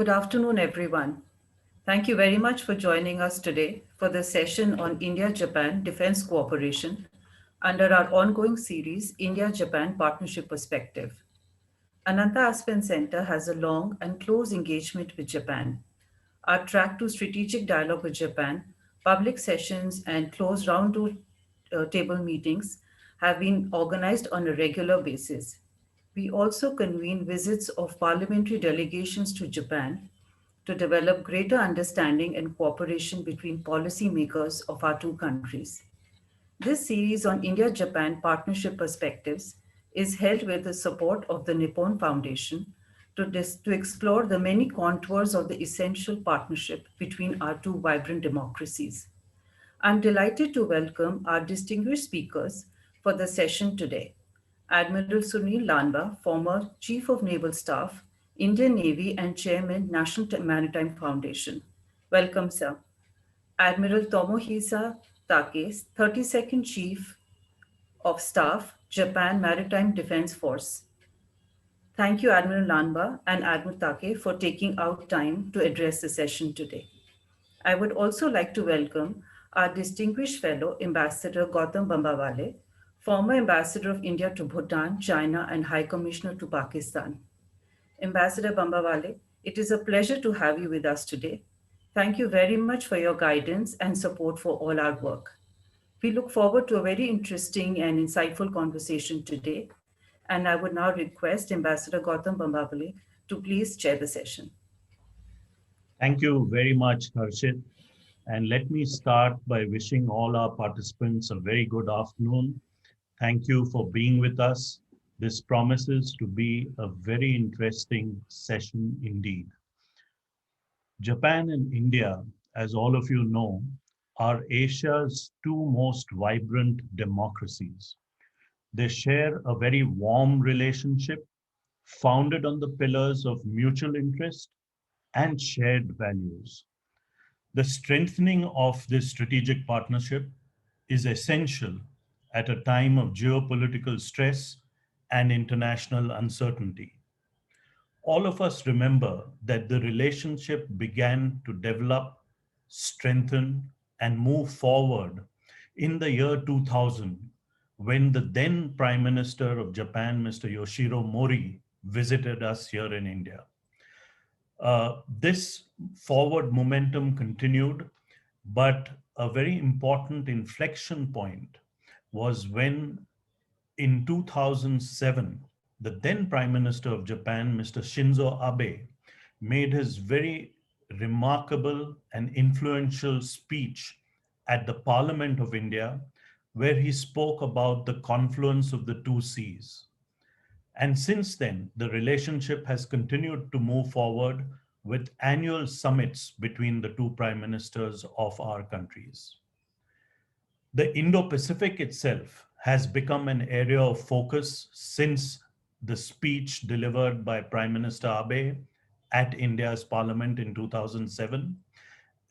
Good afternoon, everyone. Thank you very much for joining us today for the session on India-Japan Defense Cooperation under our ongoing series, India-Japan Partnership Perspective. Ananta Aspen Center has a long and close engagement with Japan. Our track to strategic dialogue with Japan, public sessions, and closed table meetings have been organized on a regular basis. We also convene visits of parliamentary delegations to Japan to develop greater understanding and cooperation between policymakers of our two countries. This series on India Japan Partnership Perspectives is held with the support of the Nippon Foundation to explore the many contours of the essential partnership between our two vibrant democracies. I'm delighted to welcome our distinguished speakers for the session today. Admiral Sunil Lanba, former Chief of Naval Staff, Indian Navy and Chairman, National Maritime Foundation. Welcome, sir. Admiral Tomohisa Takei, 32nd Chief of Staff, Japan Maritime Defense Force. Thank you, Admiral Lanba and Admiral Takei, for taking out time to address the session today. I would also like to welcome our distinguished fellow, Ambassador Gautam Bambawale, former Ambassador of India to Bhutan, China, and High Commissioner to Pakistan. Ambassador Bambawale, it is a pleasure to have you with us today. Thank you very much for your guidance and support for all our work. We look forward to a very interesting and insightful conversation today, and I would now request Ambassador Gautam Bambawale to please chair the session. Thank you very much, Harshit. And let me start by wishing all our participants a very good afternoon. Thank you for being with us. This promises to be a very interesting session indeed. Japan and India, as all of you know, are Asia's two most vibrant democracies. They share a very warm relationship founded on the pillars of mutual interest and shared values. The strengthening of this strategic partnership is essential at a time of geopolitical stress and international uncertainty. All of us remember that the relationship began to develop, strengthen, and move forward in the year 2000 when the then Prime Minister of Japan, Mr. Yoshiro Mori, visited us here in India. This forward momentum continued, but a very important inflection point was when in 2007, the then Prime Minister of Japan, Mr. Shinzo Abe, made his very remarkable and influential speech at the Parliament of India, where he spoke about the confluence of the two seas. And since then, the relationship has continued to move forward with annual summits between the two prime ministers of our countries. The Indo-Pacific itself has become an area of focus since the speech delivered by Prime Minister Abe at India's Parliament in 2007.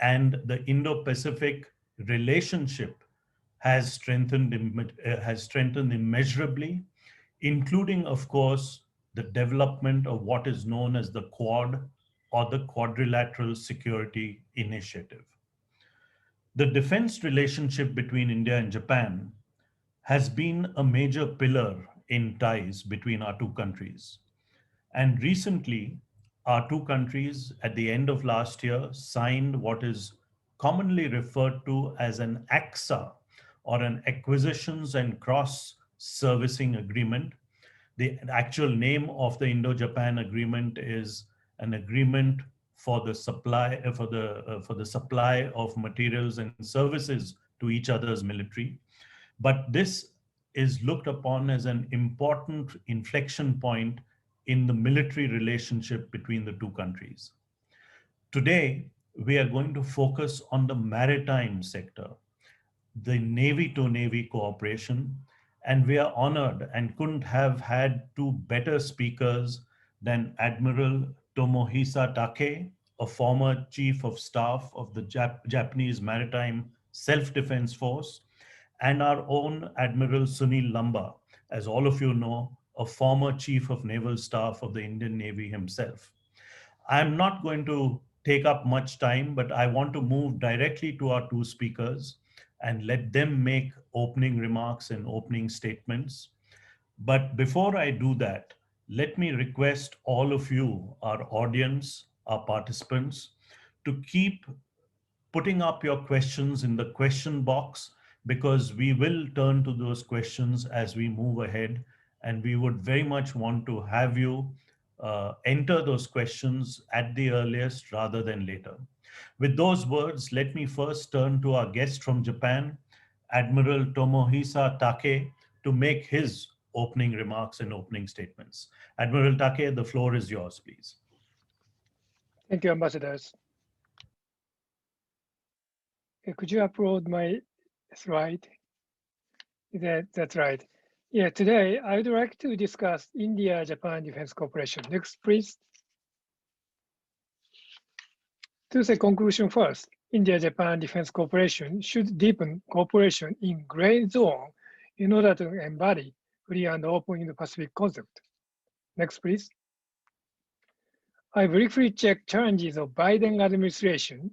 And the Indo-Pacific relationship has strengthened immeasurably, including, of course, the development of what is known as the Quad or the Quadrilateral Security Initiative. The defense relationship between India and Japan has been a major pillar in ties between our two countries. And recently, our two countries at the end of last year signed what is commonly referred to as an ACSA, or an Acquisitions and Cross-Servicing Agreement. The actual name of the Indo-Japan Agreement is an agreement for the supply of materials and services to each other's military. But this is looked upon as an important inflection point in the military relationship between the two countries. Today, we are going to focus on the maritime sector, the Navy-to-Navy cooperation, and we are honored and couldn't have had two better speakers than Admiral Tomohisa Takei, a former Chief of Staff of the Japanese Maritime Self-Defense Force, and our own Admiral Sunil Lanba, as all of you know, a former Chief of Naval Staff of the Indian Navy himself. I'm not going to take up much time, but I want to move directly to our two speakers and let them make opening remarks and opening statements. But before I do that, let me request all of you, our audience, our participants, to keep putting up your questions in the question box, because we will turn to those questions as we move ahead. And we would very much want to have you enter those questions at the earliest rather than later. With those words, let me first turn to our guest from Japan, Admiral Tomohisa Takei, to make his opening remarks and opening statements. Admiral Takei, the floor is yours, please. Thank you, ambassadors. Could you upload my slide? That's right. Yeah, today I would like to discuss India-Japan Defense Cooperation. Next, please. To the conclusion first, India-Japan Defense Cooperation should deepen cooperation in gray zone in order to embody free and open Indo-Pacific concept. Next, please. I briefly checked challenges of Biden administration,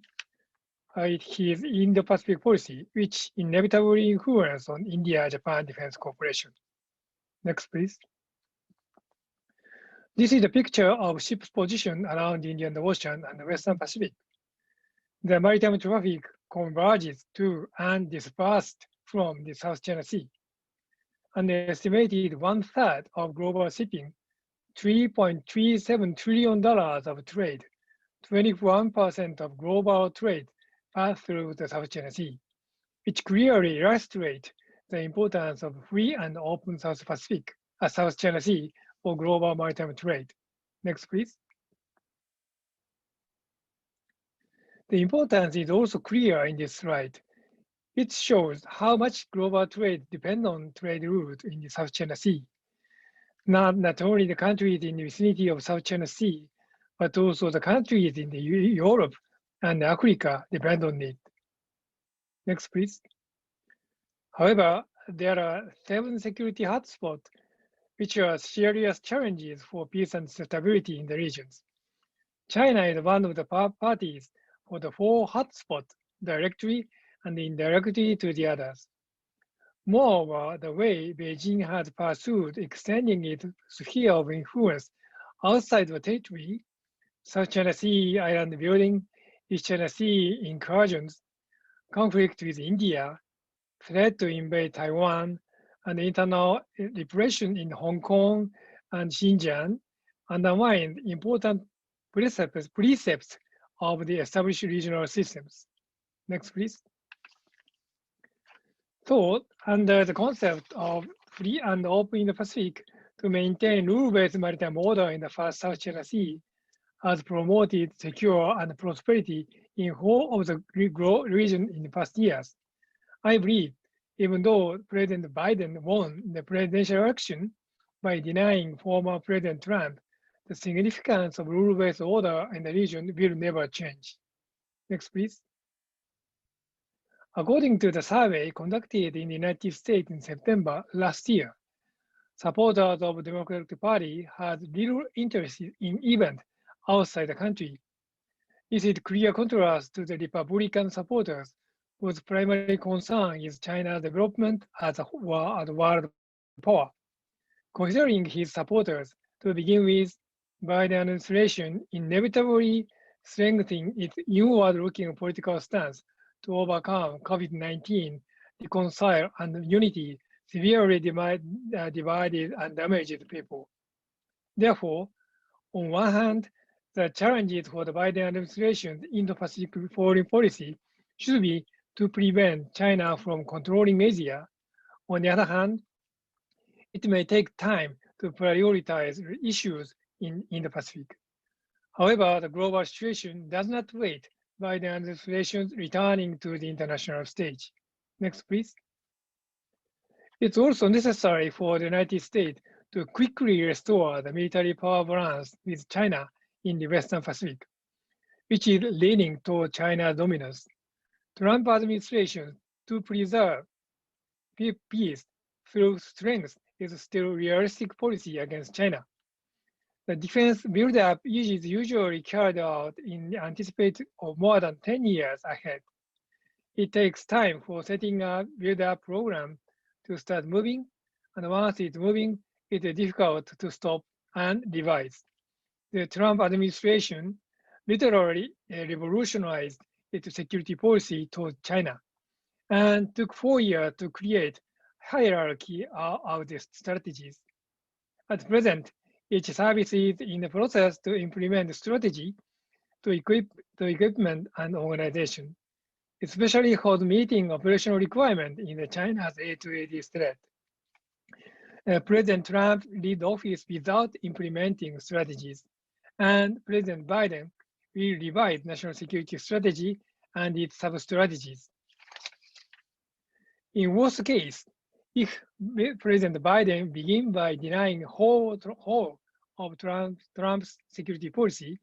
his Indo-Pacific policy, which inevitably influence on India-Japan defense cooperation. Next, please. This is a picture of ships' position around the Indian Ocean and the Western Pacific. The maritime traffic converges to and dispersed from the South China Sea. An estimated 1/3 of global shipping, $3.37 trillion of trade, 21% of global trade pass through the South China Sea, which clearly illustrates the importance of free and open South China Sea for global maritime trade. Next, please. The importance is also clear in this slide. It shows how much global trade depends on trade routes in the South China Sea. Not only the countries in the vicinity of South China Sea, but also the countries in Europe and Africa depend on it. Next, please. However, there are 7 security hotspots, which are serious challenges for peace and stability in the regions. China is one of the parties for the 4 hotspots, directly and indirectly to the others. Moreover, the way Beijing has pursued extending its sphere of influence outside the territory, South China Sea island building, East China Sea incursions, conflict with India, threat to invade Taiwan, and internal repression in Hong Kong and Xinjiang undermine important precepts of the established regional systems. Next, please. So, under the concept of free and open Indo-Pacific, to maintain rule-based maritime order in the first South China Sea has promoted secure and prosperity in whole of the region in the past years. I believe, even though President Biden won the presidential election by denying former President Trump, the significance of rule-based order in the region will never change. Next, please. According to the survey conducted in the United States in September last year, supporters of the Democratic Party had little interest in events outside the country. This is clear contrast to the Republican supporters, whose primary concern is China's development as a world power. Considering his supporters, to begin with, Biden administration inevitably strengthening its inward-looking political stance to overcome COVID-19, reconcile, and unity severely divided and damaged people. Therefore, on one hand, the challenges for the Biden administration's Indo-Pacific foreign policy should be to prevent China from controlling Asia. On the other hand, it may take time to prioritize issues in Indo-Pacific. However, the global situation does not wait Biden administration returning to the international stage. Next, please. It's also necessary for the United States to quickly restore the military power balance with China in the Western Pacific, which is leaning toward China's dominance. Trump administration to preserve peace through strength is still realistic policy against China. The defense build-up is usually carried out in anticipation of more than 10 years ahead. It takes time for setting a build-up program to start moving, and once it's moving, it is difficult to stop and revise. The Trump administration literally revolutionized its security policy toward China and took 4 years to create hierarchy of the strategies. At present, each service is in the process to implement the strategy to equip the equipment and organization, especially for meeting operational requirement in the China's A2AD threat. President Trump lead office without implementing strategies, and President Biden will revise national security strategy and its sub-strategies. In worst case, if President Biden begins by denying whole of Trump's security policy,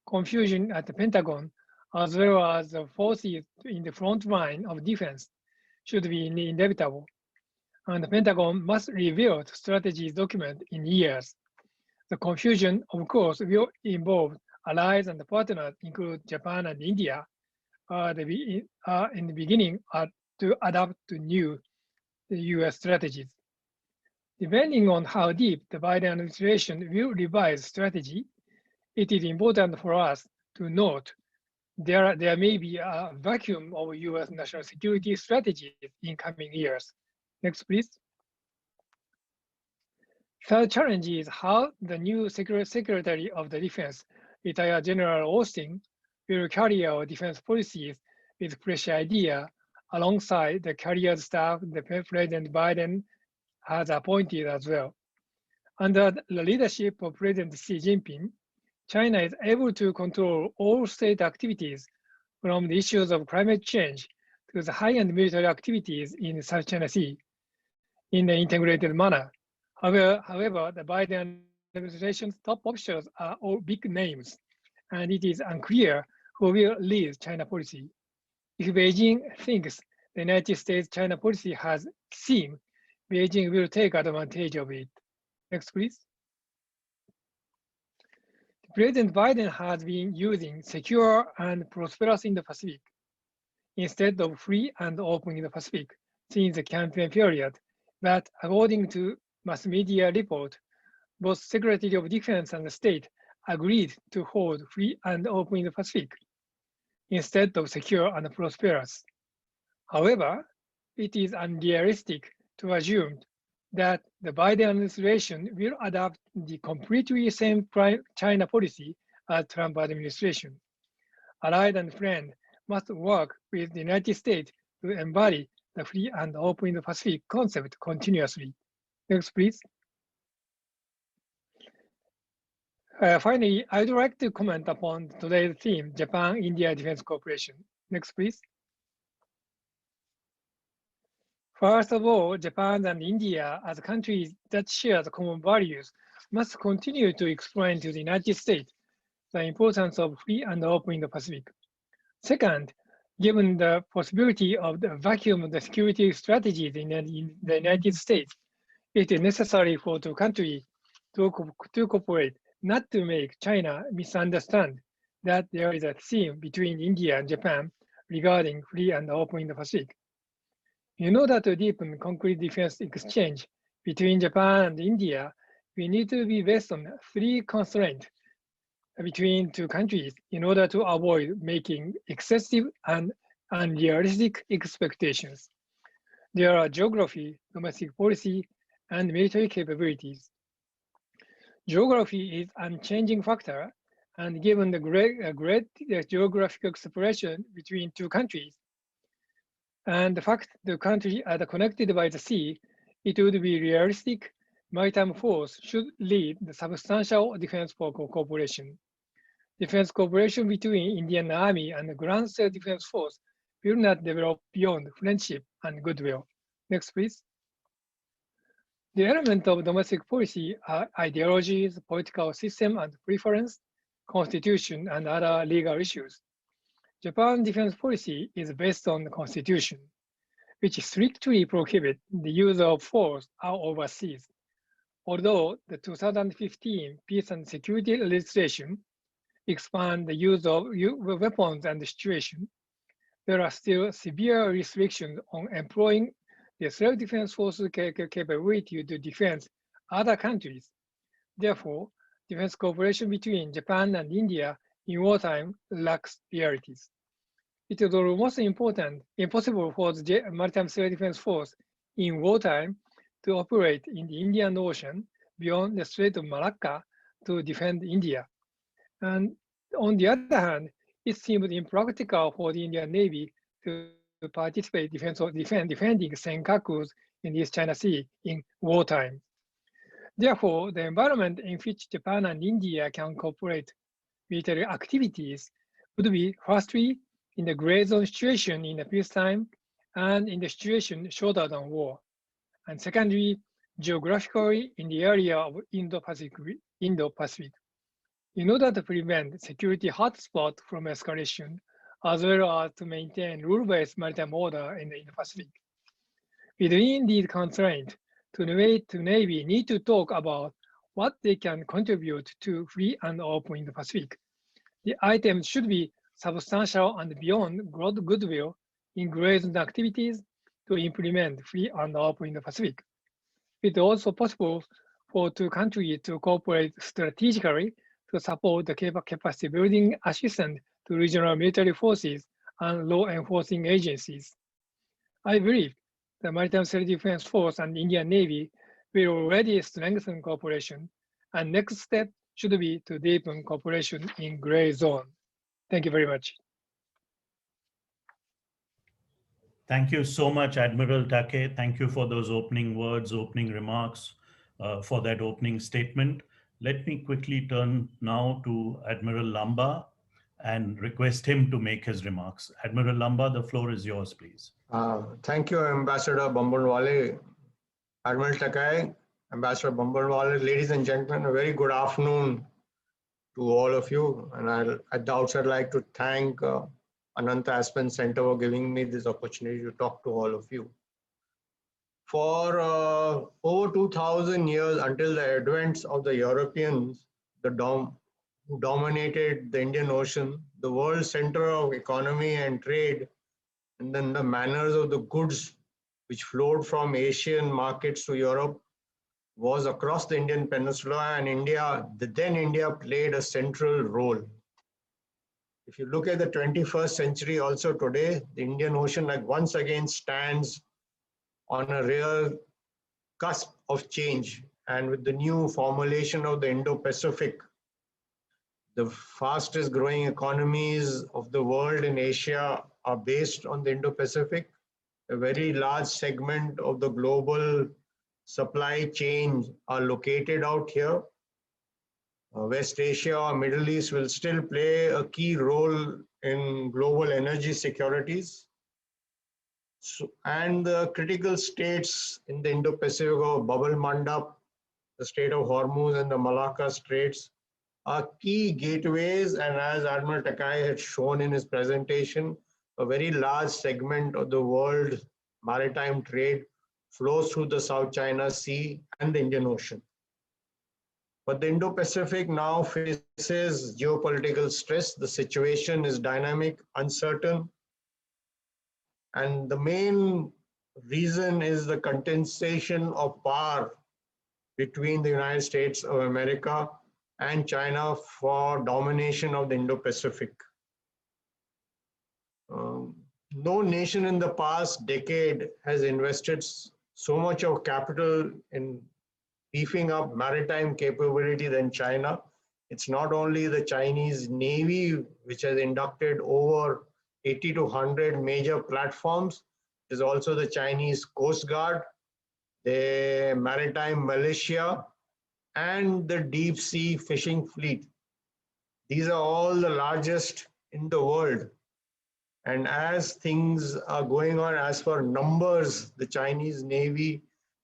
confusion at the Pentagon, as well as the forces in the front line of defense, should be inevitable. And the Pentagon must reveal the strategy document in years. The confusion, of course, will involve allies and partners, including Japan and India, in the beginning to adapt to new US strategies. Depending on how deep the Biden administration will revise strategy, it is important for us to note there may be a vacuum of US national security strategies in coming years. Next, please. Third challenge is how the new Secretary of the Defense, retired General Austin, will carry our defense policies with fresh idea alongside the career staff the President Biden has appointed as well. Under the leadership of President Xi Jinping, China is able to control all state activities from the issues of climate change to the high-end military activities in the South China Sea in an integrated manner. However, the Biden administration's top officials are all big names, and it is unclear who will lead China policy. If Beijing thinks the United States-China policy has seam, Beijing will take advantage of it. Next, please. President Biden has been using secure and prosperous Indo-Pacific instead of free and open Indo-Pacific since the campaign period. But according to mass media report, both Secretary of Defense and the State agreed to hold free and open Indo-Pacific instead of secure and prosperous. However, it is unrealistic to assume that the Biden administration will adopt the completely same China policy as Trump administration. Allied and friend must work with the United States to embody the free and open Indo-Pacific concept continuously. Next, please. Finally, I would like to comment upon today's theme, Japan-India Defense Cooperation. Next, please. First of all, Japan and India, as countries that share the common values, must continue to explain to the United States the importance of free and open Indo-Pacific. Second, given the possibility of the vacuum of the security strategies in the United States, it is necessary for two countries to cooperate, not to make China misunderstand that there is a theme between India and Japan regarding free and open Indo-Pacific. In order to deepen concrete defense exchange between Japan and India, we need to be based on three constraints between two countries in order to avoid making excessive and unrealistic expectations. There are geography, domestic policy, and military capabilities. Geography is an unchanging factor, and given the great geographical separation between two countries, and the fact the countries are connected by the sea, it would be realistic maritime force should lead the substantial defense cooperation. Defense cooperation between Indian Army and the Grand Self-Defense Force will not develop beyond friendship and goodwill. Next, please. The element of domestic policy are ideologies, political system and preference, constitution, and other legal issues. Japan's defense policy is based on the constitution, which strictly prohibits the use of force overseas. Although the 2015 Peace and Security legislation expand the use of weapons and situation, there are still severe restrictions on employing the self-defense forces capability to defend other countries. Therefore, defense cooperation between Japan and India in wartime lacks realities. It is almost impossible for the Maritime Self-Defense Force in wartime to operate in the Indian Ocean beyond the Strait of Malacca to defend India. And on the other hand, it seemed impractical for the Indian Navy to participate defending senkakus in the East China Sea in wartime. Therefore, the environment in which Japan and India can cooperate military activities would be firstly in the gray zone situation in the peacetime and in the situation shorter than war, and secondly, geographically in the area of Indo-Pacific. In order to prevent security hotspot from escalation, as well as to maintain rule-based maritime order in the Indo-Pacific. Within these constraints, the Navy need to talk about what they can contribute to free and open Indo-Pacific. The items should be substantial and beyond goodwill in gray zone activities to implement free and open Indo-Pacific. It is also possible for two countries to cooperate strategically to support the capacity building assistance to regional military forces and law enforcing agencies. I believe the Maritime Self-Defense Force and Indian Navy will already strengthen cooperation, and next step should be to deepen cooperation in gray zone. Thank you very much. Thank you so much, Admiral Takei. Thank you for those opening words, opening remarks, for that opening statement. Let me quickly turn now to Admiral Lanba and request him to make his remarks. Admiral Lanba, the floor is yours, please. Thank you, Ambassador Bambawale, Admiral Takei, Ambassador Bambawale. Ladies and gentlemen, a very good afternoon to all of you. And I'll at the outset like to thank Ananta Aspen Center for giving me this opportunity to talk to all of you. For over 2,000 years, until the advent of the Europeans, who dominated the Indian Ocean, the world center of economy and trade, and then the manners of the goods which flowed from Asian markets to Europe was across the Indian Peninsula, and India played a central role. If you look at the 21st century also today, the Indian Ocean once again stands on a real cusp of change. And with the new formulation of the Indo-Pacific, the fastest growing economies of the world in Asia are based on the Indo-Pacific. A very large segment of the global supply chain are located out here. West Asia or Middle East will still play a key role in global energy securities. And the critical states in the Indo-Pacific of Bubble Mandap, the Strait of Hormuz and the Malacca Straits are key gateways. And as Admiral Takei had shown in his presentation, a very large segment of the world maritime trade flows through the South China Sea and the Indian Ocean. But the Indo-Pacific now faces geopolitical stress. The situation is dynamic, uncertain. And the main reason is the contestation of power between the United States of America and China for domination of the Indo-Pacific. No nation in the past decade has invested so much of capital in beefing up maritime capability than China. It's not only the Chinese Navy, which has inducted over 80 to 100 major platforms. It is also the Chinese Coast Guard, the Maritime Militia, and the Deep Sea Fishing Fleet. These are all the largest in the world. And as things are going on, as for numbers, the Chinese Navy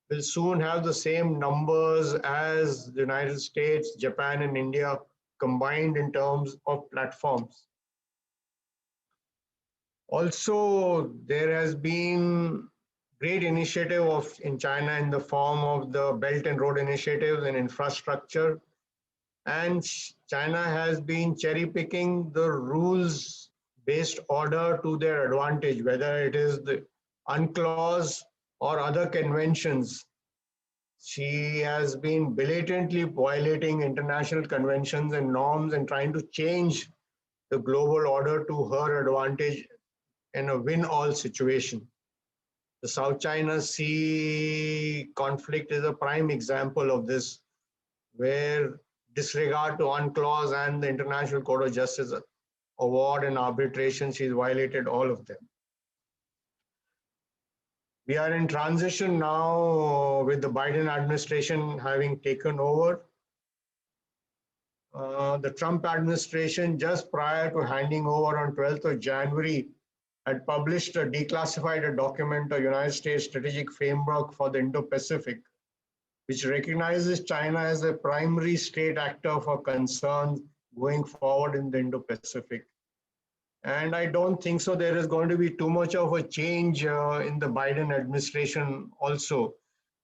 will soon have the same numbers as the United States, Japan, and India combined in terms of platforms. Also, there has been great initiative in China in the form of the Belt and Road Initiatives and infrastructure. And China has been cherry picking the rules-based order to their advantage, whether it is the UNCLOS or other conventions. She has been blatantly violating international conventions and norms and trying to change the global order to her advantage in a win-all situation. The South China Sea conflict is a prime example of this, where disregard to UNCLOS and the International Court of Justice award and arbitration, she's violated all of them. We are in transition now with the Biden administration having taken over. The Trump administration, just prior to handing over on 12th of January, had published a declassified document, a United States Strategic Framework for the Indo-Pacific, which recognizes China as a primary state actor for concern going forward in the Indo-Pacific. And I don't think so there is going to be too much of a change in the Biden administration also.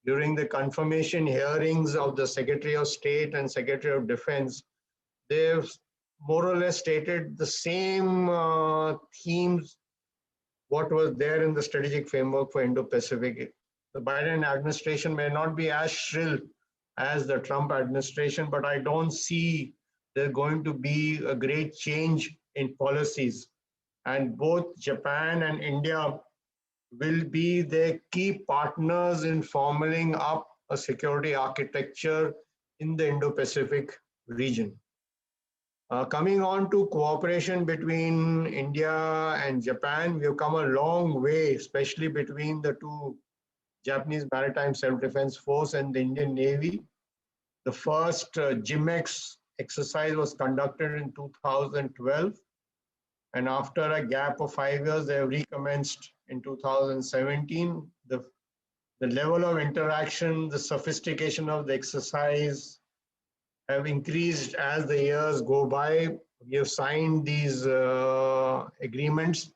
During the confirmation hearings of the Secretary of State and Secretary of Defense, they've more or less stated the same themes what was there in the strategic framework for Indo-Pacific. The Biden administration may not be as shrill as the Trump administration, but I don't see there's going to be a great change in policies. And both Japan and India will be the key partners in forming up a security architecture in the Indo-Pacific region. Coming on to cooperation between India and Japan, we have come a long way, especially between the two Japanese Maritime Self-Defense Force and the Indian Navy. The first JMX exercise was conducted in 2012. And after a gap of 5 years, they have recommenced in 2017. The level of interaction, the sophistication of the exercise have increased as the years go by. We have signed these agreements.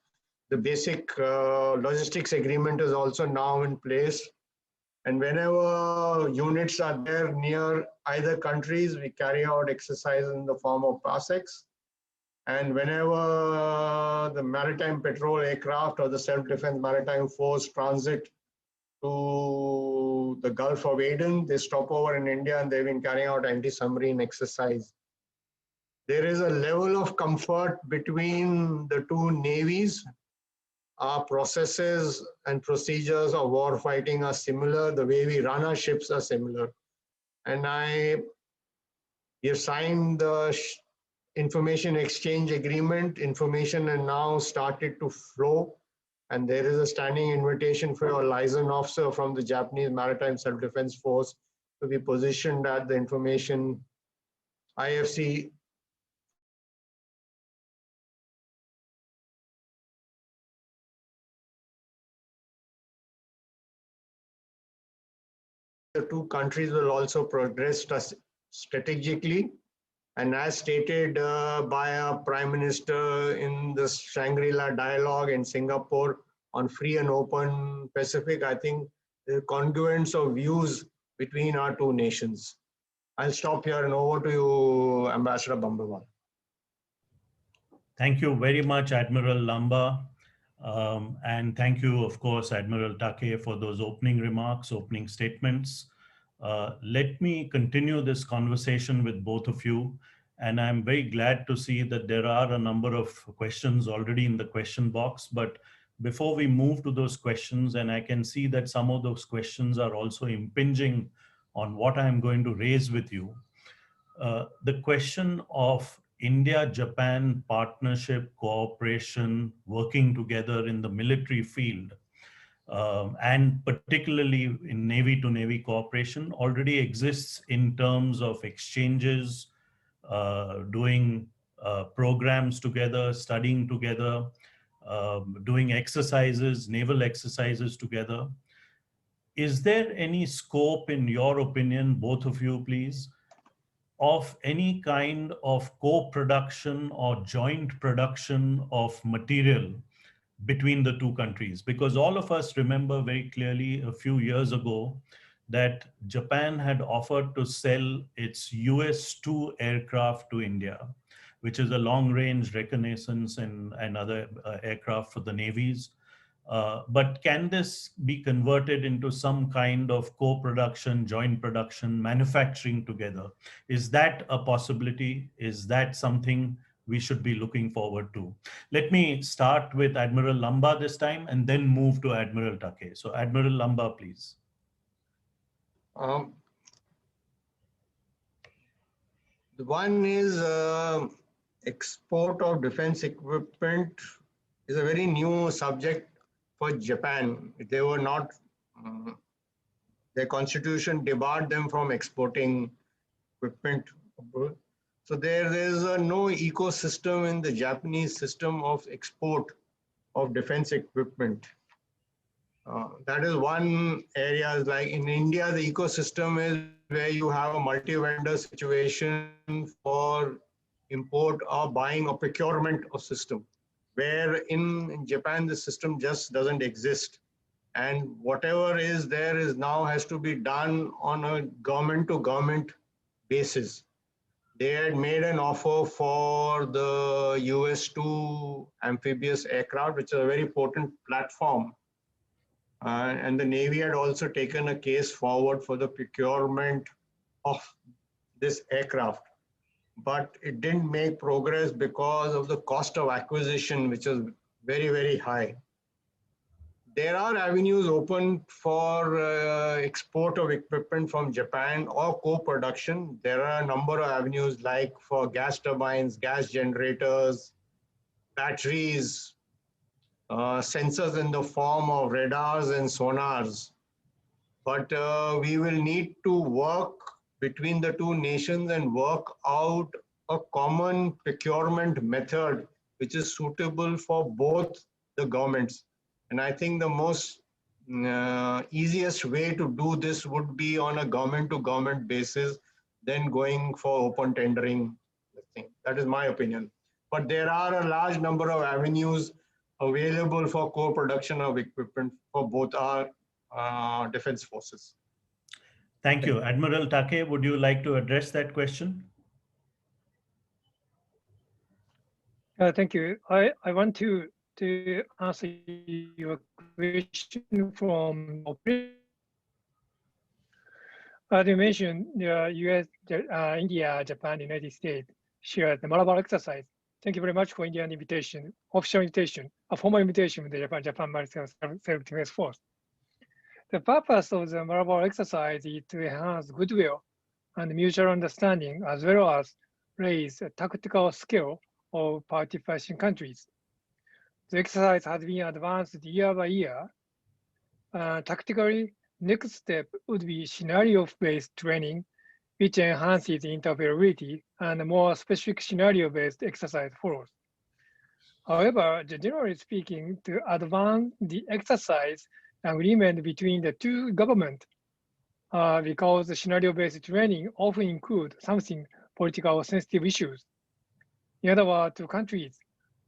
The basic logistics agreement is also now in place. And whenever units are there near either countries, we carry out exercises in the form of parsecs. And whenever the maritime patrol aircraft or the self-defense maritime force transit to the Gulf of Aden, they stop over in India and they've been carrying out anti-submarine exercise. There is a level of comfort between the two navies. Our processes and procedures of war fighting are similar. The way we run our ships are similar. And we have signed the information exchange agreement. Information has now started to flow. And there is a standing invitation for a liaison officer from the Japanese Maritime Self-Defense Force to be positioned at the information IFC the two countries will also progress strategically. And as stated by our Prime Minister in the Shangri-La dialogue in Singapore on free and open Pacific, I think the congruence of views between our two nations. I'll stop here and over to you, Ambassador Bambawale. Thank you very much, Admiral Lanba. And thank you, of course, Admiral Takei, for those opening remarks, opening statements. Let me continue this conversation with both of you. And I'm very glad to see that there are a number of questions already in the question box. But before we move to those questions, and I can see that some of those questions are also impinging on what I'm going to raise with you. The question of India-Japan partnership, cooperation, working together in the military field, and particularly in Navy-to-Navy cooperation, already exists in terms of exchanges, doing programs together, studying together, doing exercises, naval exercises together. Is there any scope, in your opinion, both of you, please, of any kind of co-production or joint production of material between the two countries, because all of us remember very clearly a few years ago that Japan had offered to sell its US-2 aircraft to India, which is a long-range reconnaissance and other aircraft for the navies. But can this be converted into some kind of co-production, joint production, manufacturing together? Is that a possibility? Is that something we should be looking forward to? Let me start with Admiral Lanba this time and then move to Admiral Takei. So Admiral Lanba, please. The one is export of defense equipment is a very new subject for Japan. They were not, their constitution debarred them from exporting equipment. So there is no ecosystem in the Japanese system of export of defense equipment. That is one area. Like in India, the ecosystem is where you have a multi-vendor situation for import or buying or procurement of system, where in Japan, the system just doesn't exist. And whatever is there is now has to be done on a government to government basis. They had made an offer for the US-2 amphibious aircraft, which is a very potent platform. And the Navy had also taken a case forward for the procurement of this aircraft. But it didn't make progress because of the cost of acquisition, which is very, very high. There are avenues open for export of equipment from Japan or co-production. There are a number of avenues like for gas turbines, gas generators, batteries, sensors in the form of radars and sonars. But we will need to work between the two nations and work out a common procurement method which is suitable for both the governments. And I think the most easiest way to do this would be on a government-to-government basis, then going for open tendering. That is my opinion. But there are a large number of avenues available for co-production of equipment for both our defense forces. Thank you. Admiral Takei, would you like to address that question? Thank you. I want to answer your question from operation. As you mentioned, the US, India, Japan, United States shared the Malabar exercise. Thank you very much for Indian invitation, official invitation, a formal invitation from the Japan Maritime Self-Defense Force. The purpose of the Malabar exercise is to enhance goodwill and mutual understanding, as well as raise the tactical skill of participating countries. The exercise has been advanced year by year. Tactically, next step would be scenario-based training, which enhances interoperability, and a more specific scenario-based exercise follows. However, generally speaking, to advance the exercise agreement between the two governments, because the scenario-based training often includes something political sensitive issues. In other words, two countries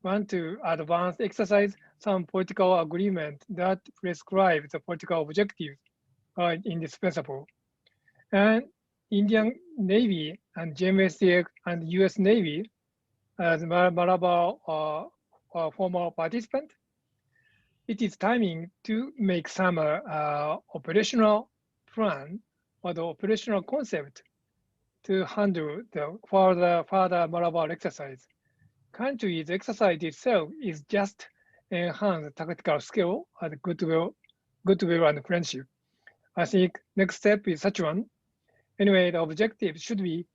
want to advance exercise some political agreement that prescribes the political objectives are indispensable. And Indian Navy and JMSDF and US Navy as Malabar former participant, it is timing to make some operational plan or the operational concept to handle the further Malabar exercise. Country's exercise itself is just enhance tactical skill and goodwill and friendship. I think next step is such one. Anyway, the objective should be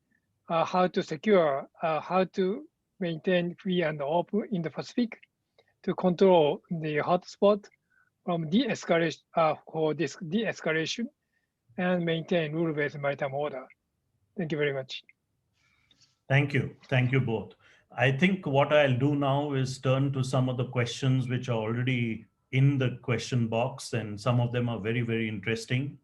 how to secure, how to maintain free and open in the Pacific, to control the hotspot from de-escalation for this de-escalation, and maintain rule-based maritime order. Thank you very much. Thank you. Thank you both. I think what I'll do now is turn to some of the questions which are already in the question box, and some of them are very, very interesting.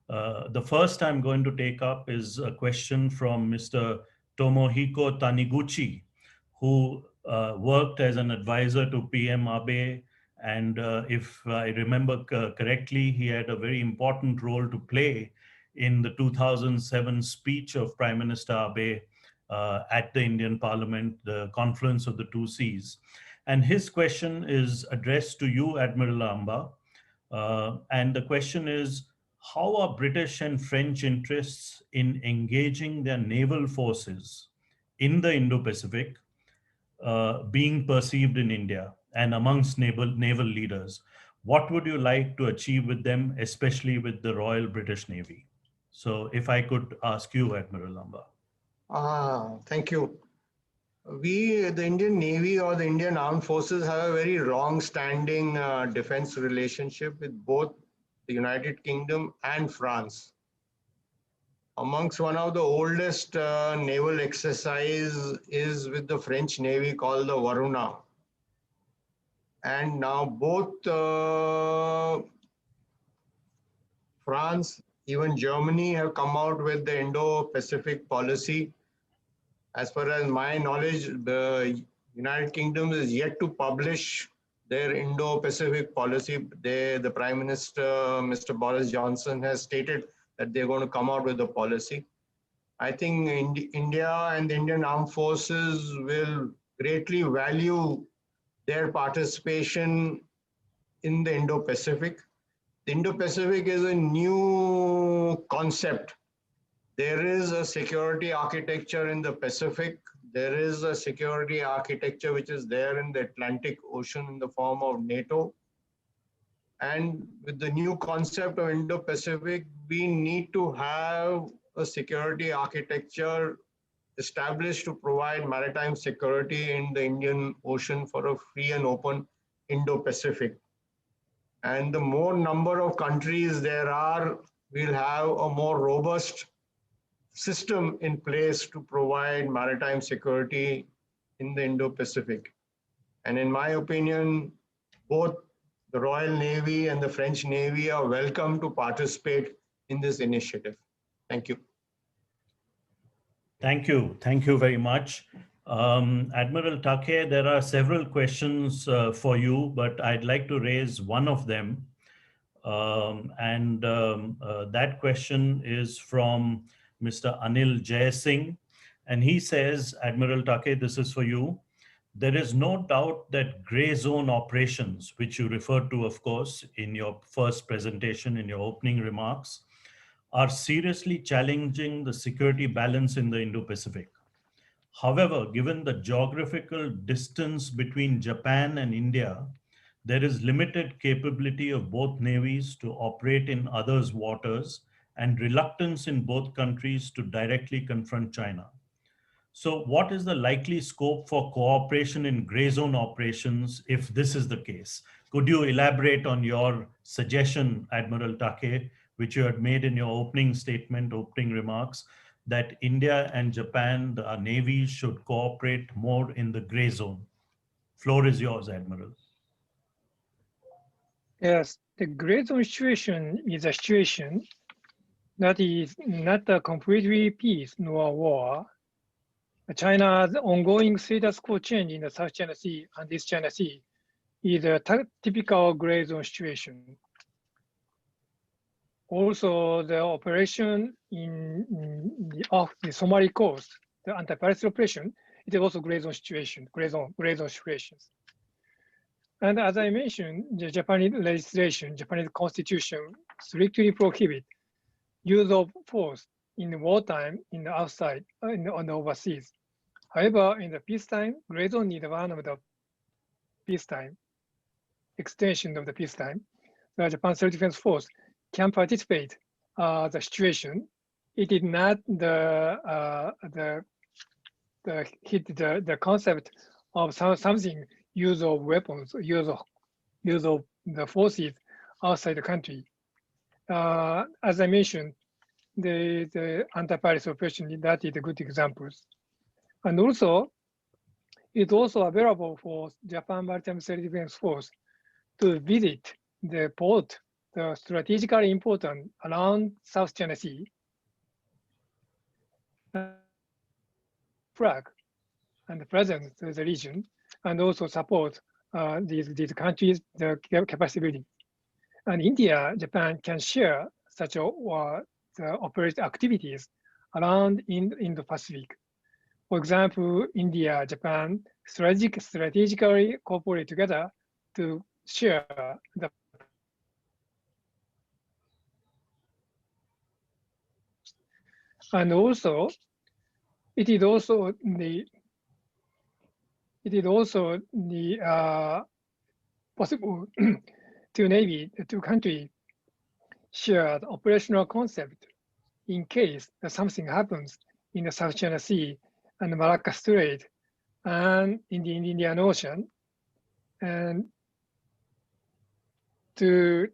The first I'm going to take up is a question from Mr. Tomohiko Taniguchi, who worked as an advisor to PM Abe And if I remember correctly, he had a very important role to play in the 2007 speech of Prime Minister Abe at the Indian Parliament, the confluence of the two seas. And his question is addressed to you, Admiral Lanba. And the question is, how are British and French interests in engaging their naval forces in the Indo-Pacific being perceived in India and amongst naval leaders? What would you like to achieve with them, especially with the Royal British Navy? So if I could ask you, Admiral Lanba. Thank you. We, the Indian Navy or the Indian Armed Forces, have a very long-standing defense relationship with both the United Kingdom and France. Amongst one of the oldest naval exercise is with the French Navy called the Varuna. And now both France, even Germany have come out with the Indo-Pacific policy. As far as my knowledge, the United Kingdom is yet to publish their Indo-Pacific policy. The Prime Minister, Mr. Boris Johnson, has stated that they're going to come out with a policy. I think India and the Indian Armed Forces will greatly value their participation in the Indo-Pacific. The Indo-Pacific is a new concept. There is a security architecture in the Pacific. There is a security architecture which is there in the Atlantic Ocean in the form of NATO. And with the new concept of Indo-Pacific, we need to have a security architecture established to provide maritime security in the Indian Ocean for a free and open Indo-Pacific. And the more number of countries there are, we'll have a more robust system in place to provide maritime security in the Indo-Pacific. And in my opinion, both the Royal Navy and the French Navy are welcome to participate in this initiative. Thank you. Thank you. Thank you very much. Admiral Takei, there are several questions for you, but I'd like to raise one of them. That question is from Mr. Anil Jaisingh. And he says, Admiral Takei, this is for you. There is no doubt that gray zone operations, which you referred to, of course, in your first presentation, in your opening remarks, are seriously challenging the security balance in the Indo-Pacific. However, given the geographical distance between Japan and India, there is limited capability of both navies to operate in others' waters and reluctance in both countries to directly confront China. So what is the likely scope for cooperation in gray zone operations if this is the case? Could you elaborate on your suggestion, Admiral Takei, which you had made in your opening statement, opening remarks, that India and Japan, our navies, should cooperate more in the gray zone? Floor is yours, Admiral. Yes, the gray zone situation is a situation that is not a completely peace nor war. China's ongoing status quo change in the South China Sea and East China Sea is a typical gray zone situation. Also, the operation off the Somali coast, the anti-piracy operation, it is also gray zone situation, gray zone situations. And as I mentioned, the Japanese legislation, Japanese constitution strictly prohibit use of force in the wartime, in the outside, on the overseas. However, in the peacetime, gray zone is one of the peacetime, extension of the peacetime. The Japan Self-Defense Force can participate the situation. It is not the concept of something use of weapons, use of the forces outside the country. As I mentioned, the anti-piracy operation, that is a good examples. And also, it's also available for Japan Maritime Self-Defense Force to visit the port, the strategically important around South China Sea, flag and the presence to the region, and also support these countries the capacity building. And India, Japan can share such the operate activities around in Indo-Pacific. For example, India, Japan strategically cooperate together to share the and also it is also the possible to Navy, the two countries share the operational concept in case that something happens in the South China Sea and the Malacca Strait and in the Indian Ocean, and to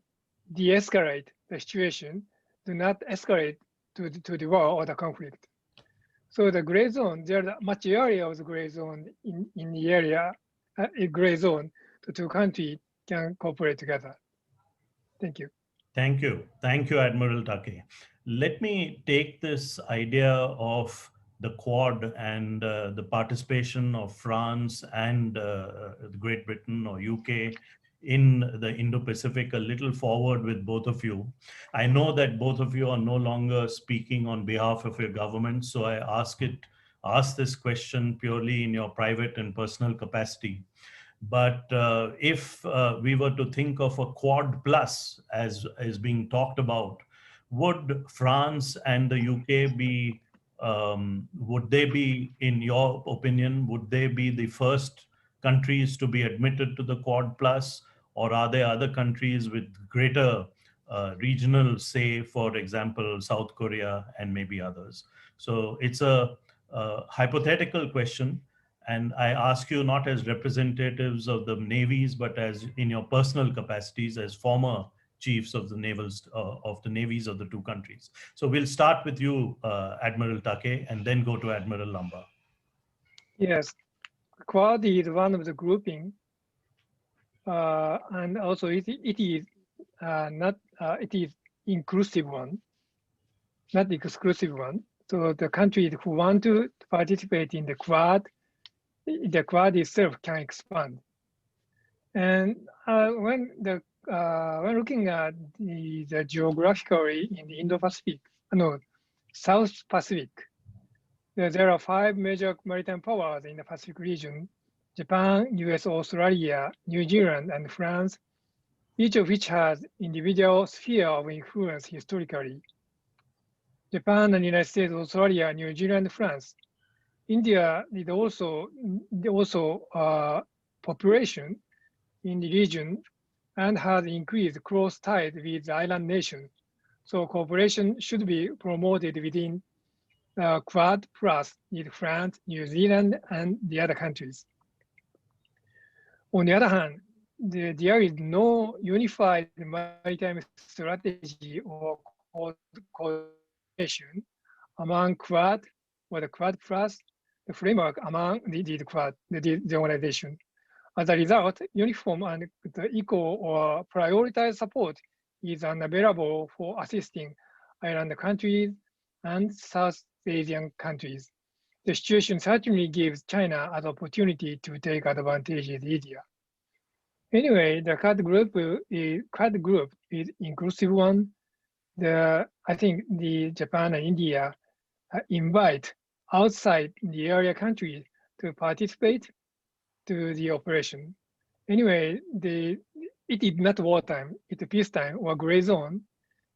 de-escalate the situation, do not escalate to the war or the conflict. So the gray zone, there's much area of the gray zone in the area, a gray zone, the two countries can cooperate together. Thank you. Thank you. Thank you, Admiral Takei. Let me take this idea of the Quad and the participation of France and Great Britain or UK in the Indo-Pacific a little forward with both of you. I know that both of you are no longer speaking on behalf of your government, so I ask this question purely in your private and personal capacity. But if we were to think of a Quad plus as is being talked about, would France and the UK be, would they be, in your opinion, would they be the first countries to be admitted to the Quad plus, or are there other countries with greater regional say, for example, South Korea and maybe others? So it's a hypothetical question. And I ask you not as representatives of the navies, but as in your personal capacities as former chiefs of the navies of the two countries. So we'll start with you, Admiral Takei, and then go to Admiral Lanba. Yes, Quad is one of the grouping, and also it is not it is inclusive one, not exclusive one. So the countries who want to participate in the Quad itself can expand. And when looking at the geographically in the Indo-Pacific, no, South Pacific, there are 5 major maritime powers in the Pacific region: Japan, US, Australia, New Zealand, and France, each of which has individual sphere of influence historically. Japan and United States, Australia, New Zealand, France. India is also population in the region and has increased close ties with the island nations. So cooperation should be promoted within Quad plus with France, New Zealand, and the other countries. On the other hand, there is no unified maritime strategy or coordination among Quad or the Quad plus the framework among the organization. As a result, uniform and equal or prioritized support is unavailable for assisting island countries and South Asian countries. The situation certainly gives China an opportunity to take advantage easier. Anyway, the Quad group is inclusive one. I think the Japan and India invite outside the area countries to participate to the operation. Anyway, it is not wartime, it's peacetime or gray zone.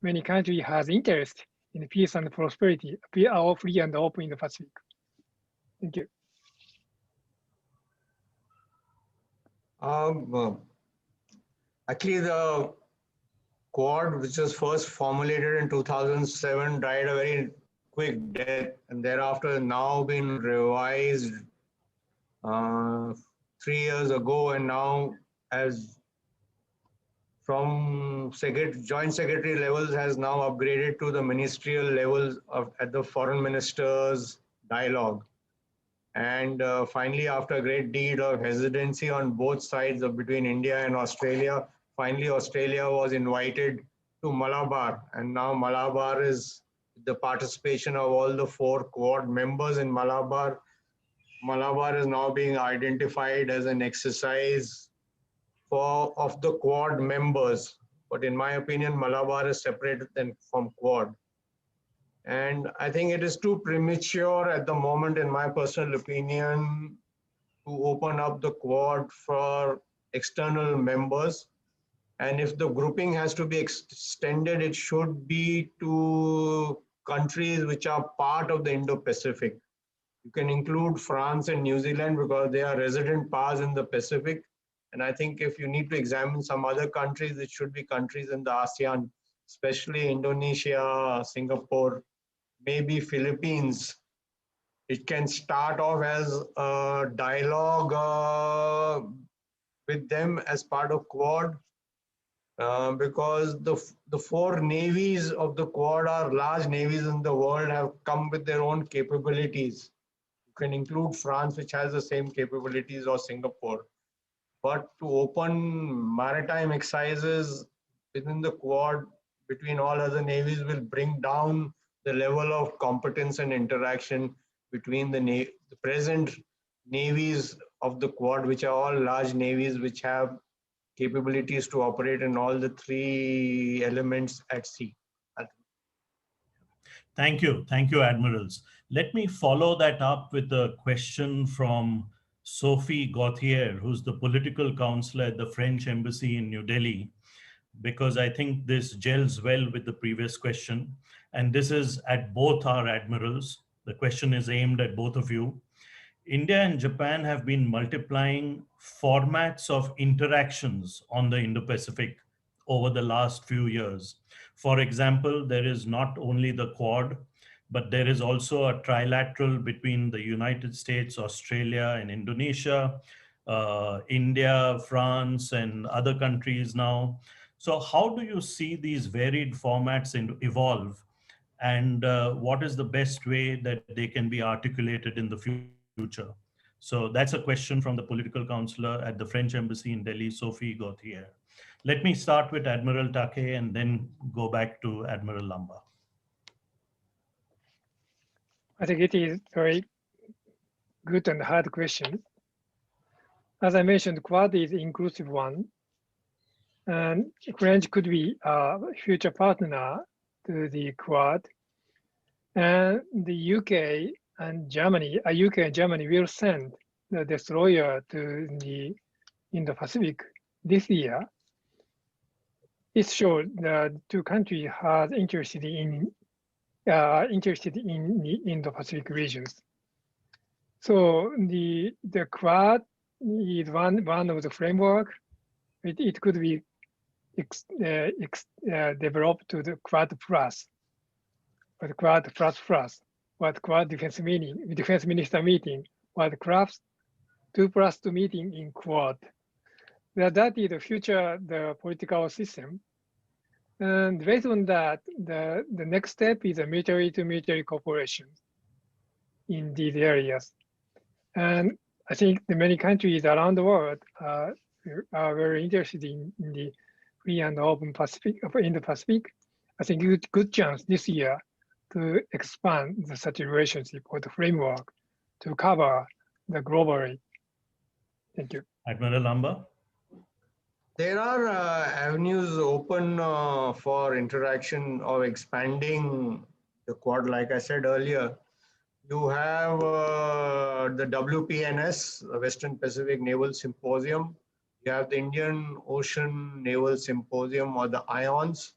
Many countries has interest in peace and prosperity, are free and open in the Pacific. Thank you. Actually, the Quad, which was first formulated in 2007, died a very quick death, and thereafter now been revised 3 years ago, and now as from joint secretary levels has now upgraded to the ministerial levels at the foreign ministers dialogue. And finally, after a great deal of hesitancy on both sides between India and Australia, finally Australia was invited to Malabar, and now Malabar is the participation of all the 4 Quad members in Malabar. Malabar is now being identified as an exercise of the Quad members. But in my opinion, Malabar is separated from Quad. And I think it is too premature at the moment, in my personal opinion, to open up the Quad for external members. And if the grouping has to be extended, it should be to countries which are part of the Indo-Pacific. You can include France and New Zealand because they are resident powers in the Pacific. And I think if you need to examine some other countries, it should be countries in the ASEAN, especially Indonesia, Singapore, maybe Philippines. It can start off as a dialogue with them as part of Quad, because the four navies of the Quad are large navies in the world, have come with their own capabilities. You can include France, which has the same capabilities, or Singapore. But to open maritime exercises within the Quad between all other navies will bring down the level of competence and interaction between the present navies of the Quad, which are all large navies which have capabilities to operate in all the three elements at sea. Thank you. Thank you, Admirals. Let me follow that up with a question from Sophie Gauthier, who's the political counselor at the French Embassy in New Delhi, because I think this gels well with the previous question. And this is at both our admirals. The question is aimed at both of you. India and Japan have been multiplying formats of interactions on the Indo-Pacific over the last few years. For example, there is not only the Quad, but there is also a trilateral between the United States, Australia, and Indonesia, India, France, and other countries now. So how do you see these varied formats evolve? And what is the best way that they can be articulated in the future? So that's a question from the political counselor at the French Embassy in Delhi, Sophie Gauthier. Let me start with Admiral Takei and then go back to Admiral Lanba. I think it is very good and hard question. As I mentioned, Quad is inclusive one, and French could be a future partner to the Quad. And the UK and Germany will send the destroyer to the Indo-Pacific this year. It shows that two countries are interested in the Indo-Pacific regions. So the Quad is one of the framework. It could be developed to the Quad plus, but Quad plus, what Quad defense minister meeting, what Quad 2+2 meeting in Quad. That is the future, the political system. And based on that, the next step is a military-to-military cooperation in these areas. And I think the many countries around the world are very interested in the free and open Pacific, in the Pacific. I think good chance this year to expand such a relationship or the framework to cover the globally. Thank you. Admiral Lanba? There are avenues open for interaction or expanding the Quad. Like I said earlier, you have the WPNS, the Western Pacific Naval Symposium. You have the Indian Ocean Naval Symposium, or the IONS.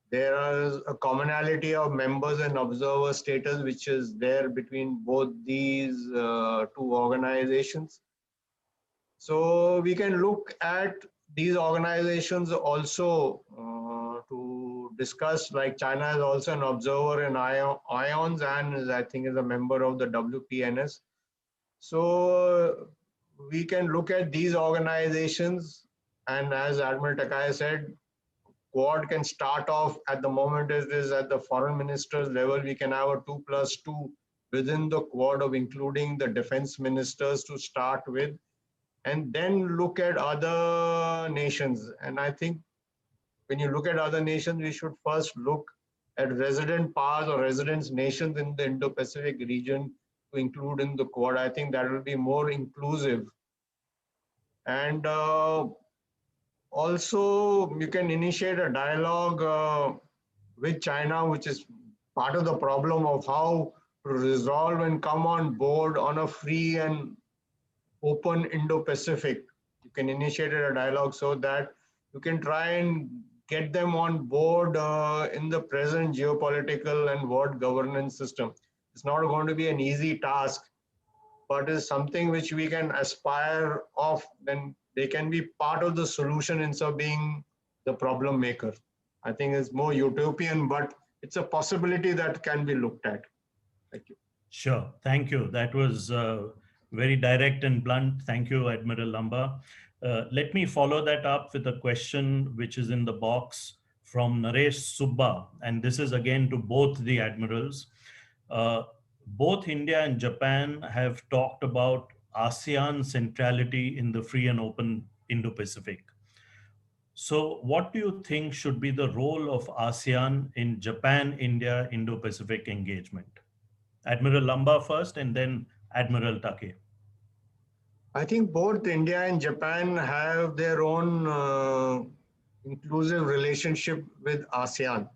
There is a commonality of members and observer status, which is there between both these two organizations. So we can look at these organizations also to discuss, like China is also an observer in IONS and is, I think, is a member of the WPNS. So we can look at these organizations, and as Admiral Takei said, Quad can start off at the moment it is at the foreign ministers level. We can have a 2+2 within the Quad of including the defense ministers to start with, and then look at other nations. And I think when you look at other nations, we should first look at resident powers or resident nations in the Indo-Pacific region to include in the Quad. I think that will be more inclusive. And also, you can initiate a dialogue with China, which is part of the problem of how to resolve and come on board on a free and open Indo-Pacific. You can initiate a dialogue so that you can try and get them on board in the present geopolitical and world governance system. It's not going to be an easy task, but is something which we can aspire of, then they can be part of the solution instead of being the problem maker. I think it's more utopian, but it's a possibility that can be looked at. Thank you. Sure. Thank you. That was very direct and blunt. Thank you, Admiral Lanba. Let me follow that up with a question which is in the box from Naresh Subba. And this is again to both the admirals. Both India and Japan have talked about ASEAN centrality in the free and open Indo-Pacific. So what do you think should be the role of ASEAN in Japan-India Indo-Pacific engagement? Admiral Lanba first and then Admiral Takei. I think both India and Japan have their own inclusive relationship with ASEAN.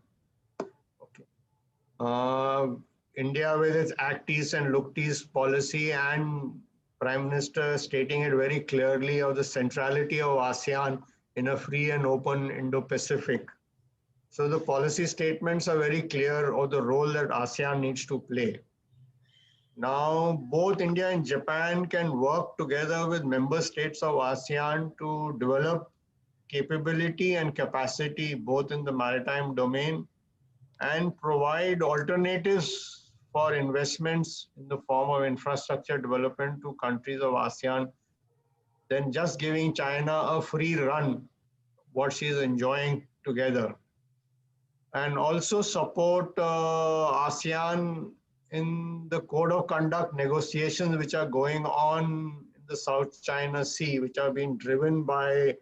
Okay. India with its Act East and Look East policy and Prime Minister stating it very clearly of the centrality of ASEAN in a free and open Indo-Pacific. So the policy statements are very clear of the role that ASEAN needs to play. Now, both India and Japan can work together with member states of ASEAN to develop capability and capacity both in the maritime domain and provide alternatives for investments in the form of infrastructure development to countries of ASEAN than just giving China a free run, what she is enjoying together. And also support ASEAN in the code of conduct negotiations which are going on in the South China Sea, which are being driven by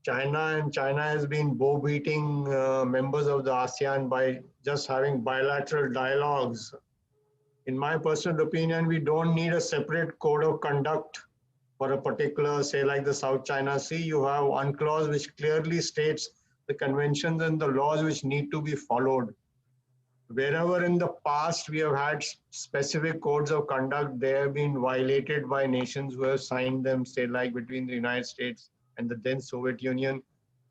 China, and China has been bow-beating members of the ASEAN by just having bilateral dialogues. In my personal opinion, we don't need a separate code of conduct for a particular, say like the South China Sea. You have one clause which clearly states the conventions and the laws which need to be followed. Wherever in the past we have had specific codes of conduct, they have been violated by nations who have signed them, say like between the United States and the then Soviet Union.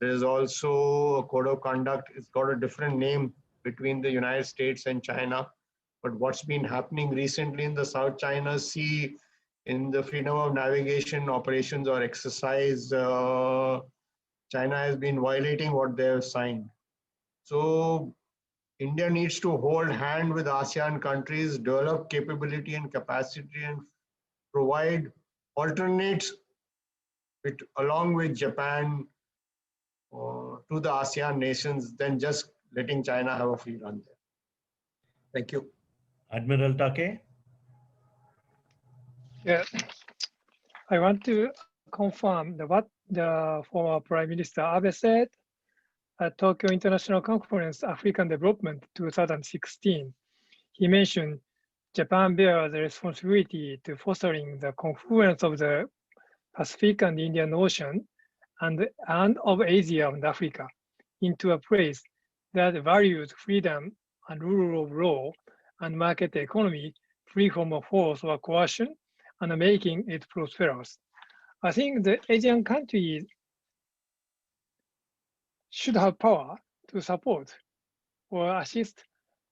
There is also a code of conduct. It's got a different name between the United States and China. But what's been happening recently in the South China Sea, in the freedom of navigation operations or exercise, China has been violating what they have signed. So India needs to hold hand with ASEAN countries, develop capability and capacity, and provide alternates along with Japan to the ASEAN nations than just letting China have a free run there. Thank you. Admiral Takei. Yeah, I want to confirm what the former Prime Minister Abe said at Tokyo International Conference African Development 2016. He mentioned Japan bears the responsibility to fostering the confluence of the Pacific and Indian Ocean and of Asia and Africa into a place that values freedom and rule of law and market economy free from force or coercion and making it prosperous. I think the Asian countries should have power to support or assist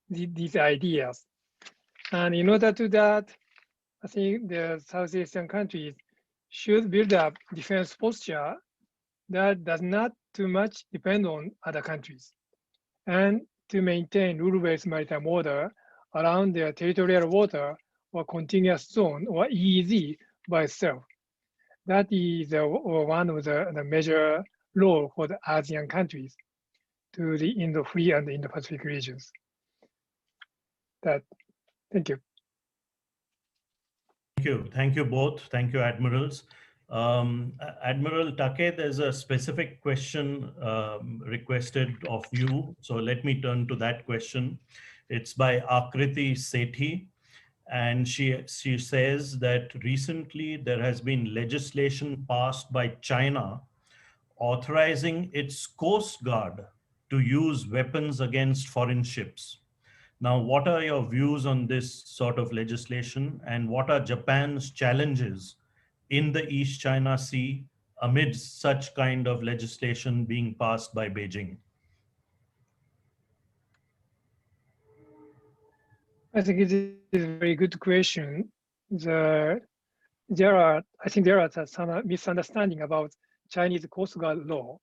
these ideas. And in order to that, I think the South Asian countries should build up defense posture that does not too much depend on other countries, and to maintain rule-based maritime order around their territorial water or continuous zone or EEZ by itself. That is one of the major role for the ASEAN countries to the Indo-Free and the Indo-Pacific regions. Thank you. Thank you both. Thank you, Admirals. Admiral Takei, there's a specific question requested of you. So let me turn to that question. It's by Akriti Sethi. And she says that recently there has been legislation passed by China authorizing its Coast Guard to use weapons against foreign ships. Now, what are your views on this sort of legislation, and what are Japan's challenges in the East China Sea amidst such kind of legislation being passed by Beijing? I think it is a very good question. I think there are some misunderstanding about Chinese Coast Guard law.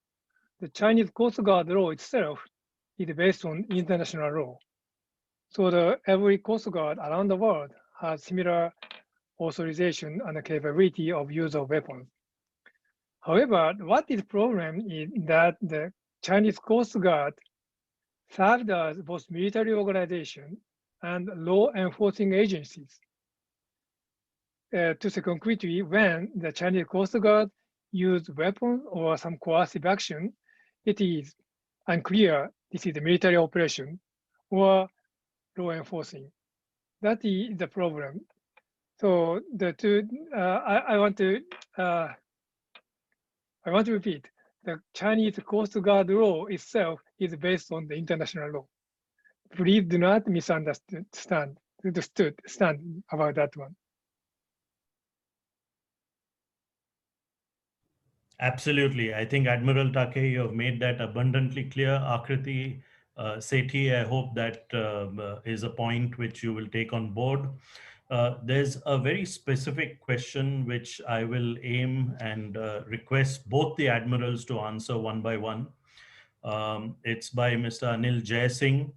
The Chinese Coast Guard law itself is based on international law. So every Coast Guard around the world has similar authorization and capability of use of weapons. However, what is problem is that the Chinese Coast Guard served as both military organization and law enforcing agencies. To say concretely, when the Chinese Coast Guard used weapons or some coercive action, it is unclear this is a military operation or law enforcing. That is the problem. So I want to repeat: the Chinese Coast Guard law itself is based on the international law. Please do not misunderstand about that one. Absolutely. I think Admiral Takei, you have made that abundantly clear. Akriti, Sethi, I hope that is a point which you will take on board. There's a very specific question which I will aim and request both the admirals to answer one by one. It's by Mr. Anil Jaisingh.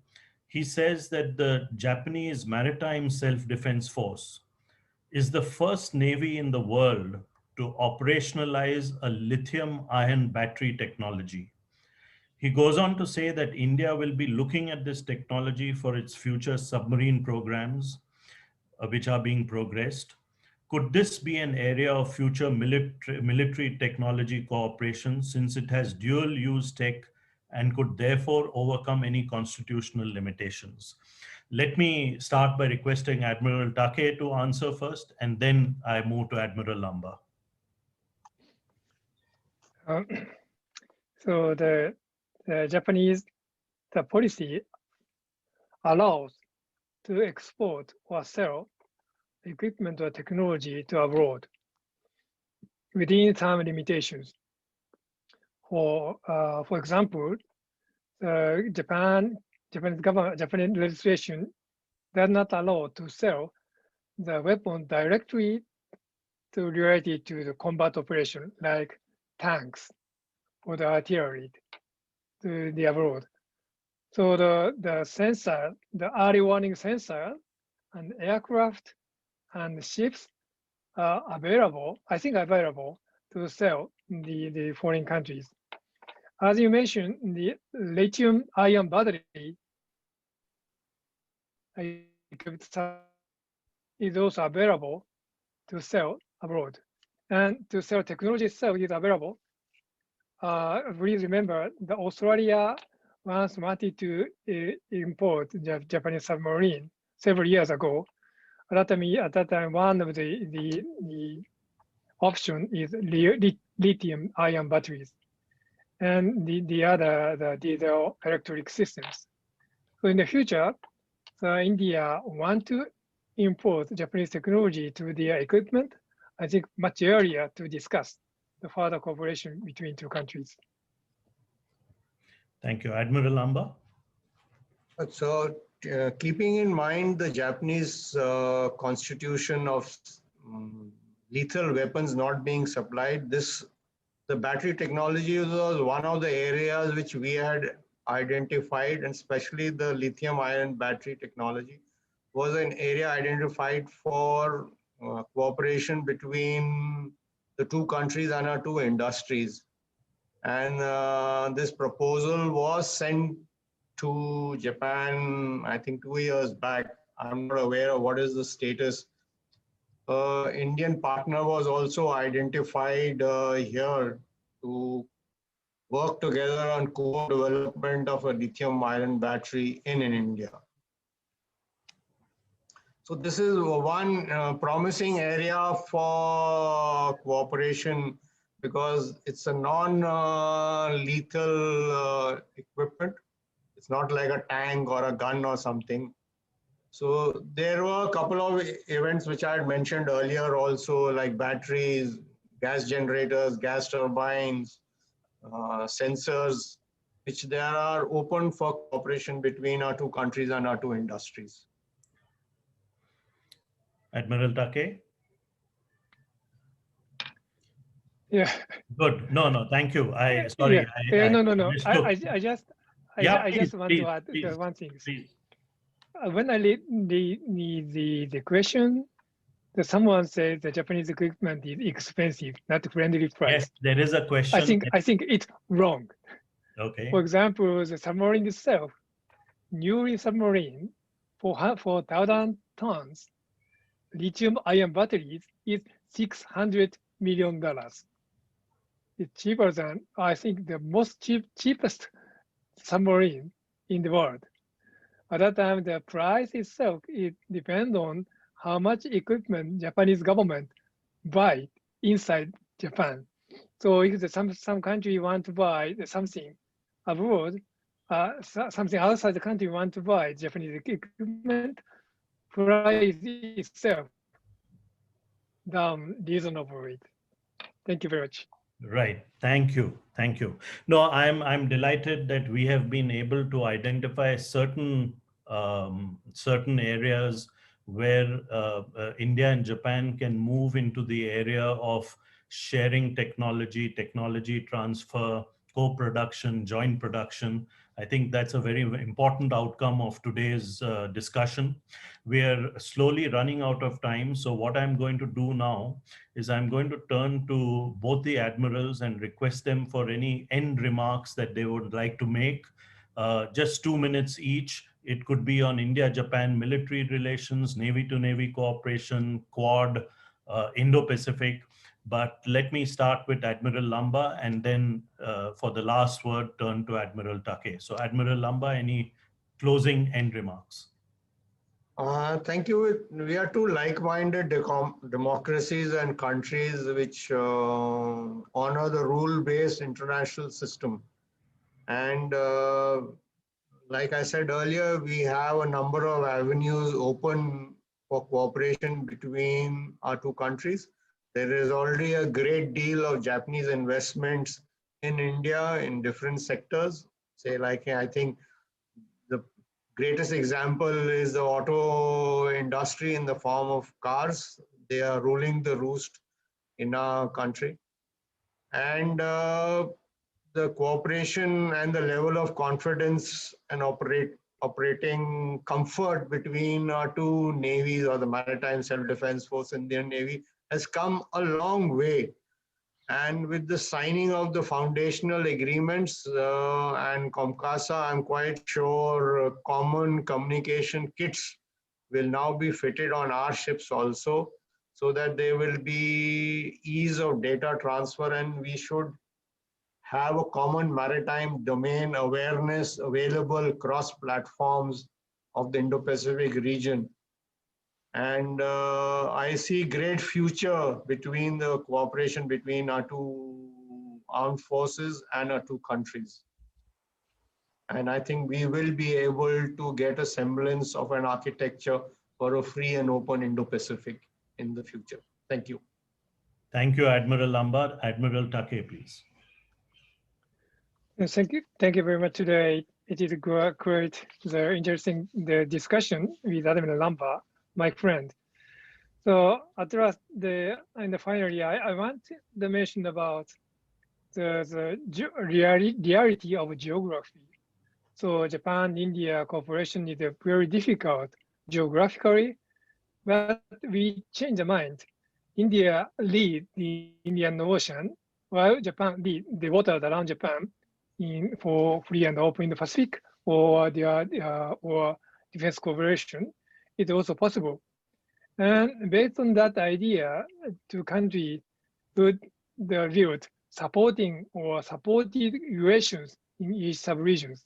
He says that the Japanese Maritime Self-Defense Force is the first navy in the world to operationalize a lithium-ion battery technology. He goes on to say that India will be looking at this technology for its future submarine programs, which are being progressed. Could this be an area of future military technology cooperation, since it has dual use tech and could therefore overcome any constitutional limitations? Let me start by requesting Admiral Takei to answer first, and then I move to Admiral Lanba. So the Japanese policy allows to export or sell equipment or technology to abroad within time limitations. For example, Japanese legislation does not allow to sell the weapon directly related to the combat operation, like tanks or the artillery to the abroad. So the sensor, the early warning sensor, and aircraft and ships are available, I think available to sell in the foreign countries. As you mentioned, the lithium-ion battery is also available to sell abroad. And to sell technology itself is available. Please remember that Australia once wanted to import the Japanese submarine several years ago. At that time, one of the option is lithium-ion batteries, and the other, the diesel electric systems. So in the future, India want to import Japanese technology to their equipment, I think much earlier to discuss the further cooperation between two countries. Thank you. Admiral Lanba? So keeping in mind the Japanese constitution of lethal weapons not being supplied, the battery technology was one of the areas which we had identified, and especially the lithium-ion battery technology was an area identified for cooperation between the two countries and our two industries. And this proposal was sent to Japan, I think 2 years back. I'm not aware of what is the status. Indian partner was also identified here to work together on co-development of a lithium-ion battery in India. So this is one promising area for cooperation because it's a non-lethal equipment. It's not like a tank or a gun or something. So there were a couple of events which I had mentioned earlier also, like batteries, gas generators, gas turbines, sensors, which there are open for cooperation between our two countries and our two industries. Admiral Takei? Yeah. Good. No, thank you. Sorry. Yeah. No. mistook. I just want to add one thing. Please. When I read the question, someone said the Japanese equipment is expensive, not friendly price. Yes, there is a question. I think it's wrong. Okay. For example, the submarine itself, new submarine for 1,000 tons lithium-ion batteries is $600 million. It's cheaper than, I think, the most cheapest submarine in the world. At that time, the price itself, it depends on how much equipment Japanese government buy inside Japan. So if some country want to buy something abroad, something outside the country want to buy Japanese equipment, price itself down reasonably. Thank you very much. Right. Thank you. No, I'm delighted that we have been able to identify certain areas where India and Japan can move into the area of sharing technology transfer, co-production, joint production. I think that's a very important outcome of today's discussion. We are slowly running out of time. So what I'm going to do now is I'm going to turn to both the admirals and request them for any end remarks that they would like to make. Just 2 minutes each. It could be on India-Japan military relations, Navy-to-Navy cooperation, Quad, Indo-Pacific. But let me start with Admiral Lanba, and then for the last word, turn to Admiral Takei. So Admiral Lanba, any closing end remarks? Thank you. We are two like-minded democracies and countries which honor the rule-based international system. And like I said earlier, we have a number of avenues open for cooperation between our two countries. There is already a great deal of Japanese investments in India in different sectors. Say, like, I think the greatest example is the auto industry in the form of cars. They are ruling the roost in our country. And the cooperation and the level of confidence and operating comfort between our two navies, or the Maritime Self-Defense Force, Indian Navy, has come a long way. And with the signing of the foundational agreements and COMCASA, I'm quite sure common communication kits will now be fitted on our ships also, so that there will be ease of data transfer, and we should have a common maritime domain awareness available across platforms of the Indo-Pacific region. And I see great future between the cooperation between our two armed forces and our two countries. And I think we will be able to get a semblance of an architecture for a free and open Indo-Pacific in the future. Thank you. Thank you, Admiral Lanba. Admiral Takei, please. Yes, thank you very much today. It is great, interesting discussion with Admiral Lanba, my friend. So at last, finally, I want to mention about the reality of geography. So Japan-India cooperation is very difficult geographically, but we change the mind. India lead the Indian Ocean, while Japan lead the waters around Japan for free and open in the Pacific, or defense cooperation. It's also possible. And based on that idea, two countries would build supporting or supported relations in each sub-regions.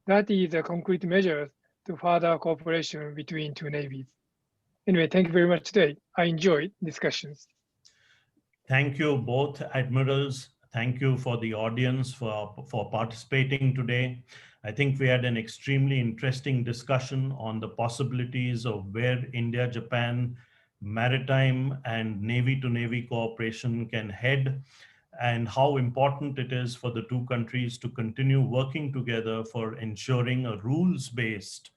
That is a concrete measure to further cooperation between two navies. Anyway, thank you very much today. I enjoyed discussions. Thank you both admirals. Thank you for the audience for participating today. I think we had an extremely interesting discussion on the possibilities of where India-Japan maritime and Navy-to-Navy cooperation can head, and how important it is for the two countries to continue working together for ensuring a rules-based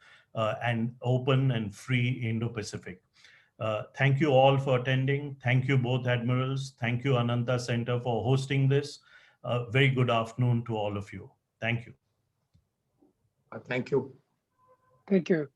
and open and free Indo-Pacific. Thank you all for attending. Thank you both admirals. Thank you Ananta Center for hosting this. Very good afternoon to all of you. Thank you. Thank you. Thank you.